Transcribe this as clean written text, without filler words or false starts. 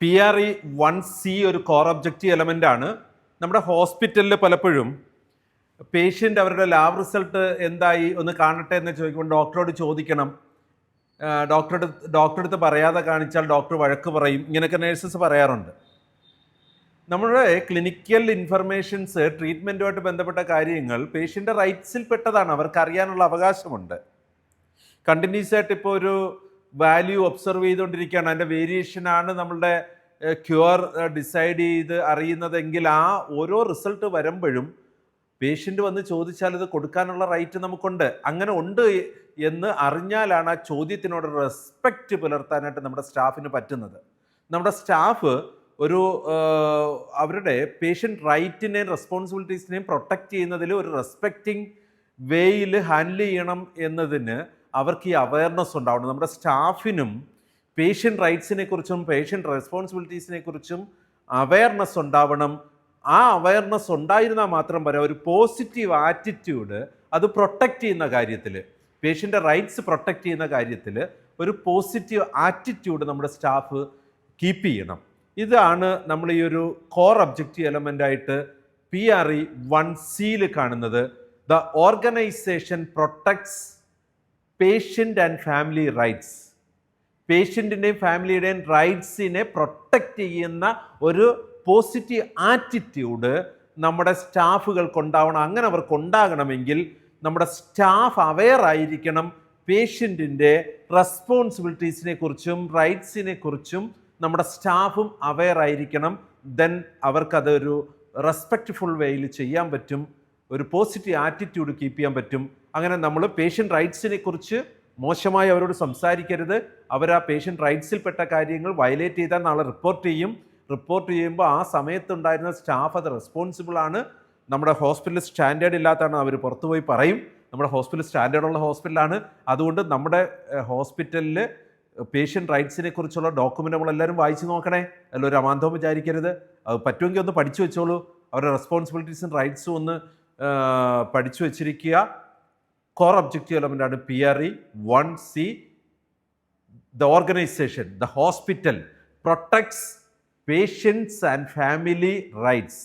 PRE-1C ഒരു core objective element ആണ്. നമ്മുടെ ഹോസ്പിറ്റലിൽ പലപ്പോഴും പേഷ്യൻ്റ് അവരുടെ ലാബ് റിസൾട്ട് എന്തായി ഒന്ന് കാണട്ടെ എന്ന് ചോദിക്കുമ്പോൾ ഡോക്ടറോട് ചോദിക്കണം. ഡോക്ടറെ അടുത്ത് പറയാതെ കാണിച്ചാൽ ഡോക്ടർ വഴക്ക് പറയും. ഇങ്ങനെയൊക്കെ നേഴ്സസ് പറയാറുണ്ട്. നമ്മുടെ ക്ലിനിക്കൽ ഇൻഫർമേഷൻസ്, ട്രീറ്റ്മെൻറ്റുമായിട്ട് ബന്ധപ്പെട്ട കാര്യങ്ങൾ പേഷ്യൻ്റെ റൈറ്റ്സിൽ പെട്ടതാണ്. അവർക്ക് അറിയാനുള്ള അവകാശമുണ്ട്. കണ്ടിന്യൂസ് ആയിട്ട് ഇപ്പോൾ ഒരു വാല്യൂ ഒബ്സർവ് ചെയ്തുകൊണ്ടിരിക്കുകയാണ്. അതിൻ്റെ വേരിയേഷനാണ് നമ്മളുടെ ക്യൂർ ഡിസൈഡ് ചെയ്ത് അറിയുന്നതെങ്കിൽ ആ ഓരോ റിസൾട്ട് വരുമ്പോഴും പേഷ്യൻ്റ് വന്ന് ചോദിച്ചാൽ ഇത് കൊടുക്കാനുള്ള റൈറ്റ് നമുക്കുണ്ട്. അങ്ങനെ ഉണ്ട് എന്ന് അറിഞ്ഞാലാണ് ആ ചോദ്യത്തിനോട് റെസ്പെക്റ്റ് പുലർത്താനായിട്ട് നമ്മുടെ സ്റ്റാഫിന് പറ്റുന്നത്. നമ്മുടെ സ്റ്റാഫ് ഒരു അവരുടെ പേഷ്യൻ്റ് റൈറ്റിനെയും റെസ്പോൺസിബിലിറ്റീസിനെയും പ്രൊട്ടക്റ്റ് ചെയ്യുന്നതിൽ ഒരു റെസ്പെക്റ്റിംഗ് വേയിൽ ഹാൻഡിൽ ചെയ്യണം എന്നതിന് അവർക്ക് ഈ അവയർനെസ് ഉണ്ടാവണം. നമ്മുടെ സ്റ്റാഫിനും പേഷ്യൻ്റ് റൈറ്റ്സിനെ കുറിച്ചും പേഷ്യൻ്റ് റെസ്പോൺസിബിലിറ്റീസിനെ കുറിച്ചും അവയർനെസ് ഉണ്ടാവണം. ആ അവയർനെസ് ഉണ്ടായിരുന്നാൽ മാത്രം പോരാ, ഒരു പോസിറ്റീവ് ആറ്റിറ്റ്യൂഡ് അത് പ്രൊട്ടക്റ്റ് ചെയ്യുന്ന കാര്യത്തിൽ, പേഷ്യൻ്റെ റൈറ്റ്സ് പ്രൊട്ടക്റ്റ് ചെയ്യുന്ന കാര്യത്തിൽ ഒരു പോസിറ്റീവ് ആറ്റിറ്റ്യൂഡ് നമ്മുടെ സ്റ്റാഫ് കീപ്പ് ചെയ്യണം. ഇതാണ് നമ്മൾ ഈ ഒരു കോർ ഒബ്ജക്റ്റീവ് എലമെൻ്റായിട്ട് PRE-1C കാണുന്നത്. The organisation protects patient and family rights. പേഷ്യൻറ്റിൻ്റെയും ഫാമിലിയുടെയും റൈറ്റ്സിനെ പ്രൊട്ടക്റ്റ് ചെയ്യുന്ന ഒരു പോസിറ്റീവ് ആറ്റിറ്റ്യൂഡ് നമ്മുടെ സ്റ്റാഫുകൾക്കുണ്ടാവണം. അങ്ങനെ അവർക്ക് ഉണ്ടാകണമെങ്കിൽ നമ്മുടെ സ്റ്റാഫ് അവെയർ ആയിരിക്കണം പേഷ്യൻറ്റിൻ്റെ റെസ്പോൺസിബിലിറ്റീസിനെ കുറിച്ചും റൈറ്റ്സിനെ കുറിച്ചും. നമ്മുടെ സ്റ്റാഫും അവെയർ ആയിരിക്കണം. ദെൻ അവർക്കതൊരു റെസ്പെക്റ്റ്ഫുൾ വേയിൽ ചെയ്യാൻ പറ്റും, ഒരു പോസിറ്റീവ് ആറ്റിറ്റ്യൂഡ് കീപ്പ് ചെയ്യാൻ പറ്റും. അങ്ങനെ നമ്മൾ പേഷ്യൻ്റ് റൈറ്റ്സിനെ കുറിച്ച് മോശമായി അവരോട് സംസാരിക്കരുത്. അവർ ആ പേഷ്യൻ്റ് റൈറ്റ്സിൽപ്പെട്ട കാര്യങ്ങൾ വയലേറ്റ് ചെയ്താൽ നാളെ റിപ്പോർട്ട് ചെയ്യും. റിപ്പോർട്ട് ചെയ്യുമ്പോൾ ആ സമയത്തുണ്ടായിരുന്ന സ്റ്റാഫ് അത് റെസ്പോൺസിബിളാണ്. നമ്മുടെ ഹോസ്പിറ്റൽ സ്റ്റാൻഡേർഡ് ഇല്ലാത്തതാണ്, അവർ പുറത്തുപോയി പറയും. നമ്മുടെ ഹോസ്പിറ്റൽ സ്റ്റാൻഡേർഡുള്ള ഹോസ്പിറ്റലാണ്. അതുകൊണ്ട് നമ്മുടെ ഹോസ്പിറ്റലിൽ പേഷ്യൻ്റ് റൈറ്റ്സിനെ കുറിച്ചുള്ള ഡോക്യുമെൻ്റ് നമ്മളെല്ലാവരും വായിച്ച് നോക്കണേ. അതിലൊരു അമാന്തവും വിചാരിക്കരുത്. അത് പറ്റുമെങ്കിൽ ഒന്ന് പഠിച്ചു വെച്ചോളൂ. അവരുടെ റെസ്പോൺസിബിലിറ്റീസും റൈറ്റ്സും ഒന്ന് പഠിച്ചു വെച്ചിരിക്കുക. കോർ ഒബ്ജക്റ്റീവ് എലമെൻ്റാണ് PRE-1C. The organization, the hospital protects patients and family rights.